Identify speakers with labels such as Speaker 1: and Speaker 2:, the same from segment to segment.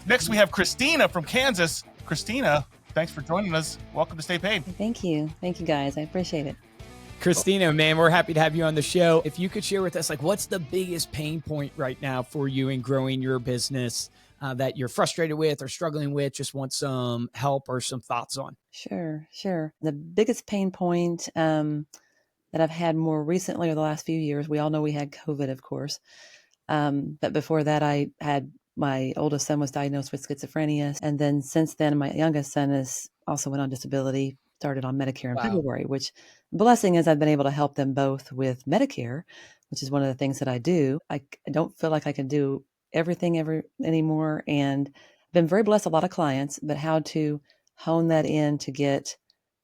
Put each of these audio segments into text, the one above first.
Speaker 1: Next, we have Kristina from Kansas. Kristina, thanks for joining us. Welcome to Stay Paid.
Speaker 2: Thank you. Thank you, guys. I appreciate it.
Speaker 3: Kristina, man, we're happy to have you on the show. If you could share with us, like, what's the biggest pain point right now for you in growing your business that you're frustrated with or struggling with, just want some help or some thoughts on?
Speaker 2: Sure. The biggest pain point that I've had more recently or the last few years, we all know we had COVID, of course. But before that, I had my oldest son was diagnosed with schizophrenia. And then since then, my youngest son is also went on disability, started on Medicare in February, which blessing is I've been able to help them both with Medicare, which is one of the things that I do. I don't feel like I can do everything anymore. And I've been very blessed, a lot of clients, but how to hone that in to get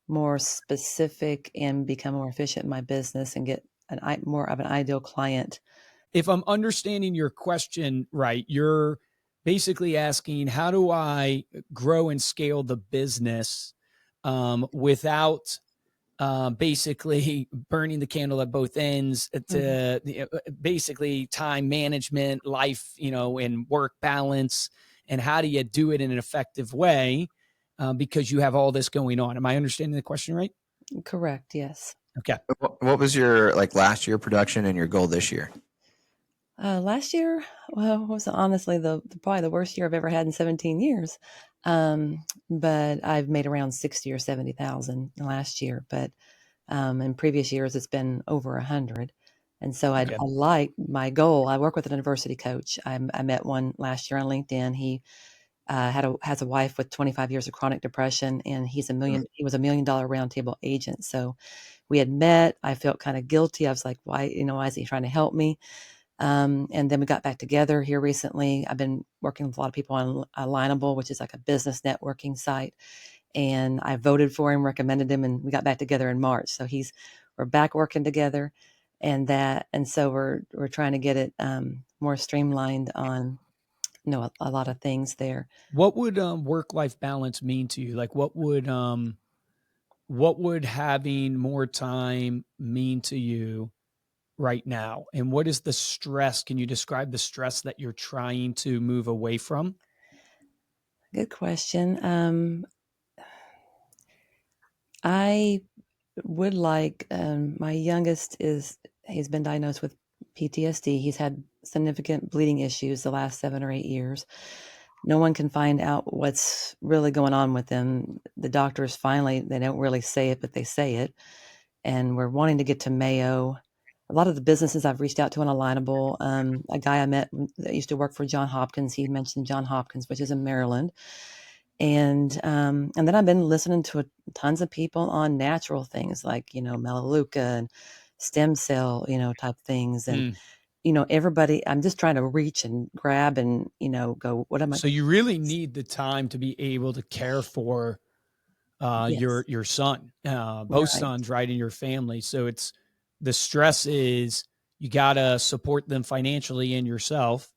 Speaker 2: more specific and become more efficient in my business and get more of an ideal client.
Speaker 3: If I'm understanding your question right, you're basically asking, how do I grow and scale the business without basically burning the candle at both ends to basically time management, life, and work balance, and how do you do it in an effective way because you have all this going on? Am I understanding the question right?
Speaker 2: Correct. Yes.
Speaker 3: Okay.
Speaker 4: What was your last year production and your goal this year?
Speaker 2: Last year, well, was honestly probably the worst year I've ever had in 17 years. But I've made around 60 or 70,000 last year. But in previous years, it's been over 100. And so I like my goal. I work with an adversity coach. I met one last year on LinkedIn. He has a wife with 25 years of chronic depression, and he was a $1 million roundtable agent. So we had met. I felt kind of guilty. I was like, why is he trying to help me? And then we got back together here recently. I've been working with a lot of people on Alignable, which is like a business networking site. And I voted for him, recommended him, and we got back together in March. So we're back working together, and so we're trying to get it more streamlined on a lot of things there.
Speaker 3: What would work-life balance mean to you? Like, what would having more time mean to you right now? And what is the stress? Can you describe the stress that you're trying to move away from?
Speaker 2: Good question. I would like, my youngest he's been diagnosed with PTSD. He's had significant bleeding issues the last 7 or 8 years. No one can find out what's really going on with him. The doctors they don't really say it, but they say it. And we're wanting to get to Mayo. A lot of the businesses I've reached out to on Alignable, a guy I met that used to work for John Hopkins, he mentioned John Hopkins, which is in Maryland. And then I've been listening to tons of people on natural things like, Melaleuca and stem cell, type things. And, everybody, I'm just trying to reach and grab and, go, what am I?
Speaker 3: So you really need the time to be able to care for your son, both sons, right, in your family. So the stress is you got to support them financially and yourself,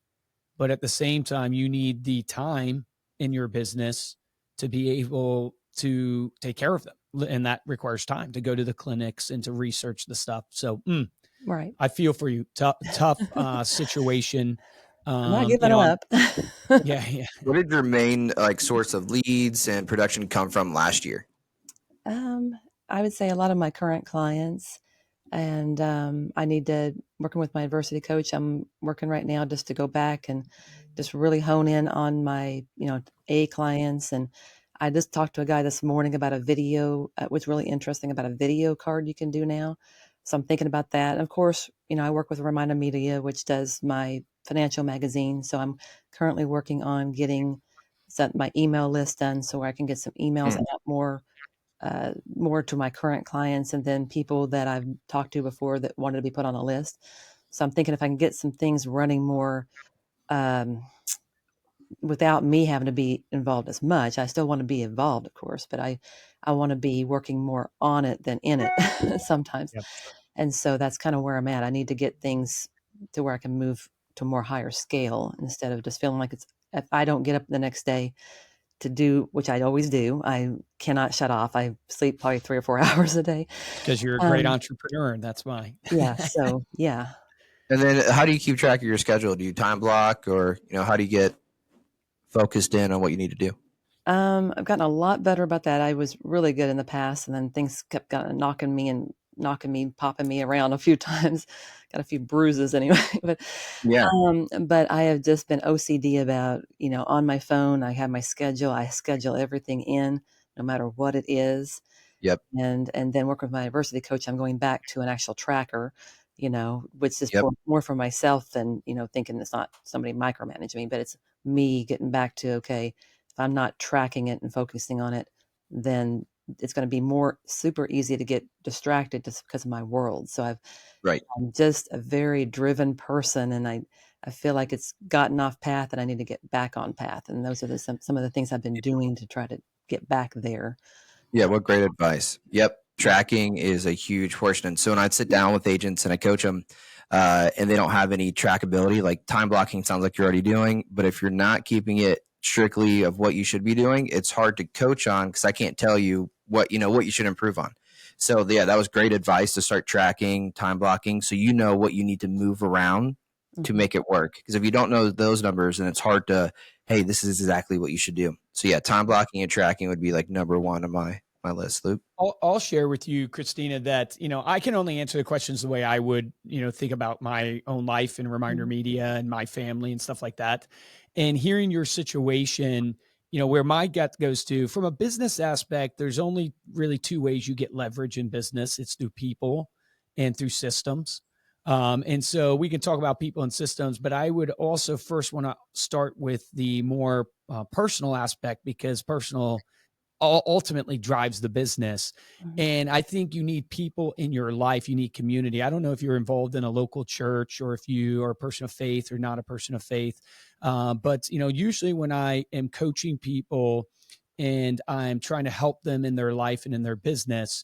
Speaker 3: but at the same time, you need the time in your business to be able to take care of them. And that requires time to go to the clinics and to research the stuff. So
Speaker 2: right.
Speaker 3: I feel for you. Tough situation.
Speaker 2: I'm not giving up.
Speaker 3: Yeah.
Speaker 4: What did your main source of leads and production come from last year?
Speaker 2: I would say a lot of my current clients, and I need to working with my adversity coach. I'm working right now just to go back and just really hone in on my, A clients. And I just talked to a guy this morning about a video, what's really interesting about a video card you can do now. So I'm thinking about that. And of course, I work with Reminder Media, which does my financial magazine. So I'm currently working on getting my email list done so I can get some emails out more to my current clients and then people that I've talked to before that wanted to be put on a list. So I'm thinking if I can get some things running more without me having to be involved as much. I still want to be involved, of course, but I want to be working more on it than in it sometimes.
Speaker 3: Yep.
Speaker 2: And so that's kind of where I'm at. I need to get things to where I can move to more higher scale instead of just feeling like if I don't get up the next day to do, which I always do, I cannot shut off. I sleep probably 3 or 4 hours a day.
Speaker 3: Because you're a great entrepreneur, and that's why.
Speaker 2: Yeah. So, yeah.
Speaker 4: And then how do you keep track of your schedule? Do you time block or, how do you get focused in on what you need to do?
Speaker 2: I've gotten a lot better about that. I was really good in the past, and then things kept kind of knocking me, popping me around a few times. Got a few bruises anyway,
Speaker 4: Yeah.
Speaker 2: but I have just been OCD about, on my phone, I have my schedule. I schedule everything in, no matter what it is.
Speaker 4: Yep.
Speaker 2: And then working with my university coach, I'm going back to an actual tracker, which is
Speaker 4: Yep.
Speaker 2: more for myself than, thinking it's not somebody micromanaging me, but it's me getting back to, okay, if I'm not tracking it and focusing on it, then it's going to be super easy to get distracted just because of my world. So
Speaker 4: Right.
Speaker 2: I'm just a very driven person, and I feel like it's gotten off path and I need to get back on path. And those are some of the things I've been doing to try to get back there.
Speaker 4: Yeah, what great advice. Yep. Tracking is a huge portion. And so when I'd sit down with agents and I coach them, and they don't have any trackability, like time blocking sounds like you're already doing, but if you're not keeping it strictly of what you should be doing, it's hard to coach on because I can't tell you what you should improve on. So yeah, that was great advice to start tracking, time blocking, so you know what you need to move around to
Speaker 2: Mhm.
Speaker 4: make it work. Because if you don't know those numbers, then it's hard to, hey, this is exactly what you should do. So yeah, time blocking and tracking would be like number one on my list, Luke.
Speaker 3: I'll share with you, Kristina, that, I can only answer the questions the way I would, think about my own life and Reminder
Speaker 2: Mhm.
Speaker 3: Media and my family and stuff like that. And hearing your situation, where my gut goes to from a business aspect, there's only really two ways you get leverage in business. It's through people and through systems. And so we can talk about people and systems, but I would also first want to start with the more personal aspect, because personal ultimately drives the business.
Speaker 2: Mhm.
Speaker 3: And I think you need people in your life. You need community. I don't know if you're involved in a local church or if you are a person of faith or not a person of faith. But, usually when I am coaching people and I'm trying to help them in their life and in their business,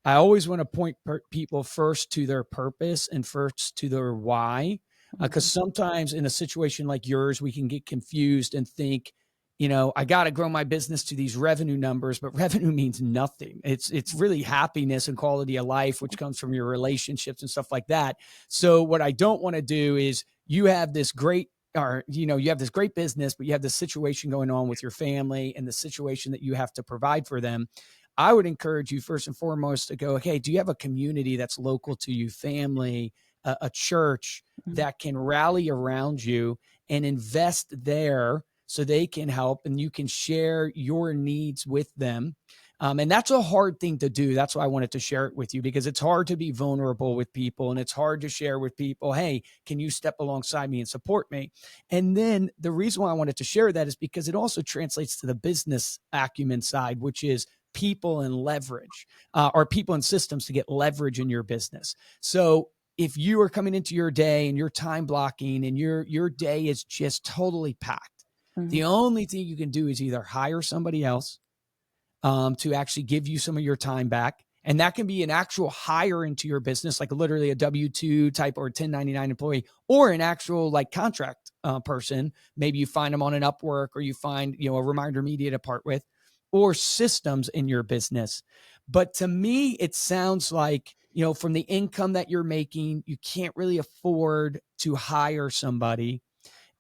Speaker 3: I always want to point people first to their purpose and first to their why. Because
Speaker 2: Mhm.
Speaker 3: sometimes in a situation like yours, we can get confused and think, I got to grow my business to these revenue numbers, but revenue means nothing. It's really happiness and quality of life, which comes from your relationships and stuff like that. So what I don't want to do is you have this great or you have this great business, but you have this situation going on with your family and the situation that you have to provide for them. I would encourage you first and foremost to go, okay, do you have a community that's local to you, family, a church
Speaker 2: Mhm.
Speaker 3: that can rally around you and invest there so they can help and you can share your needs with them? And that's a hard thing to do. That's why I wanted to share it with you, because it's hard to be vulnerable with people and it's hard to share with people, hey, can you step alongside me and support me? And then the reason why I wanted to share that is because it also translates to the business acumen side, which is people and leverage, or people and systems to get leverage in your business. So if you are coming into your day and you're time blocking and your day is just totally packed, the
Speaker 2: Mhm.
Speaker 3: only thing you can do is either hire somebody else to actually give you some of your time back. And that can be an actual hire into your business, like literally a W-2 type or a 1099 employee, or an actual like contract person. Maybe you find them on an Upwork, or you find, a Reminder Media to part with, or systems in your business. But to me, it sounds like, from the income that you're making, you can't really afford to hire somebody.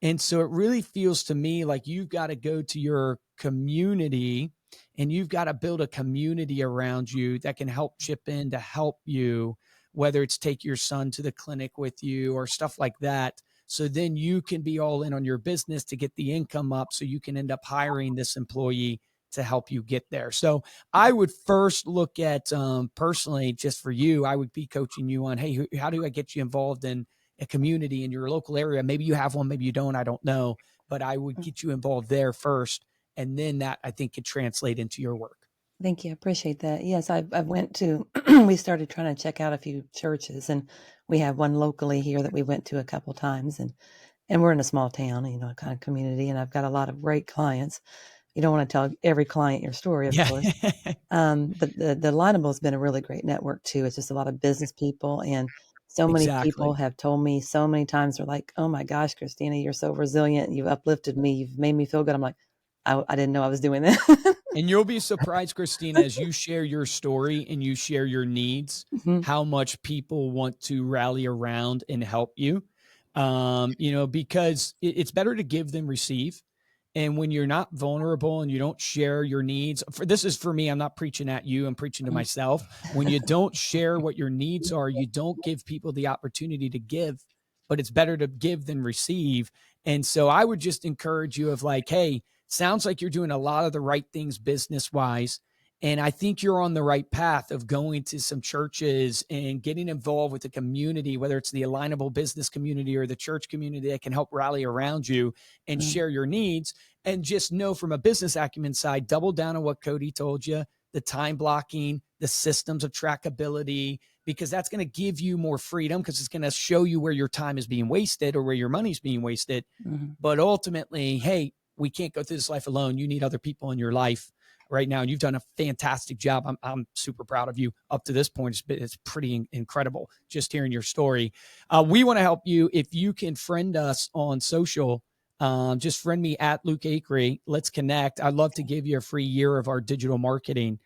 Speaker 3: And so it really feels to me like you've got to go to your community and you've got to build a community around you that can help chip in to help you, whether it's take your son to the clinic with you or stuff like that. So then you can be all in on your business to get the income up so you can end up hiring this employee to help you get there. So I would first look at personally, just for you, I would be coaching you on, hey, how do I get you involved in a community in your local area? Maybe you have one, maybe you don't, I don't know, but I would
Speaker 2: Mhm.
Speaker 3: get you involved there first. And then that, I think, could translate into your work.
Speaker 2: Thank you. I appreciate that. Yes, I went to, we started trying to check out a few churches, and we have one locally here that we went to a couple times, and we're in a small town, kind of community, and I've got a lot of great clients. You don't want to tell every client your story, of
Speaker 3: Yeah.
Speaker 2: course. But the Lineable has been a really great network too. It's just a lot of business people, and so many people
Speaker 3: Exactly.
Speaker 2: have told me so many times, they're like, "Oh my gosh, Kristina, you're so resilient. You've uplifted me. You've made me feel good." I'm like, I didn't know I was doing that.
Speaker 3: And you'll be surprised, Kristina, as you share your story and you share your needs,
Speaker 2: Mhm.
Speaker 3: how much people want to rally around and help you. Because it's better to give than receive. And when you're not vulnerable and you don't share your needs, this is for me, I'm not preaching at you, I'm preaching to myself. When you don't share what your needs are, you don't give people the opportunity to give, but it's better to give than receive. And so I would just encourage you of like, hey, sounds like you're doing a lot of the right things business-wise. And I think you're on the right path of going to some churches and getting involved with the community, whether it's the alignable business community or the church community that can help rally around you and share your needs. And just know from a business acumen side, double down on what Cody told you, the time blocking, the systems of trackability, because that's going to give you more freedom because it's going to show you where your time is being wasted or where your money's being wasted. But ultimately, hey, we can't go through this life alone. You need other people in your life right now. And you've done a fantastic job. I'm super proud of you up to this point. It's pretty incredible just hearing your story. We want to help you. If you can friend us on social, just friend me at Luke Acree. Let's connect. I'd love to give you a free year of our digital marketing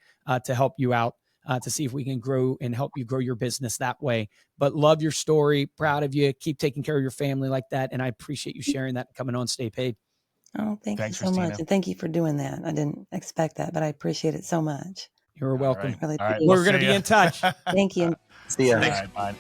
Speaker 3: to help you out, to see if we can grow and help you grow your business that way. But love your story. Proud of you. Keep taking care of your family like that. And I appreciate you sharing that and coming on Stay Paid.
Speaker 2: Oh, thanks you so
Speaker 1: Kristina.
Speaker 2: much. And thank you for doing that. I didn't expect that, but I appreciate it so much.
Speaker 3: You're welcome.
Speaker 2: Really
Speaker 1: All right,
Speaker 2: appreciate
Speaker 3: We're going to be in touch.
Speaker 2: Thank you.
Speaker 4: See ya.
Speaker 1: All right, bye.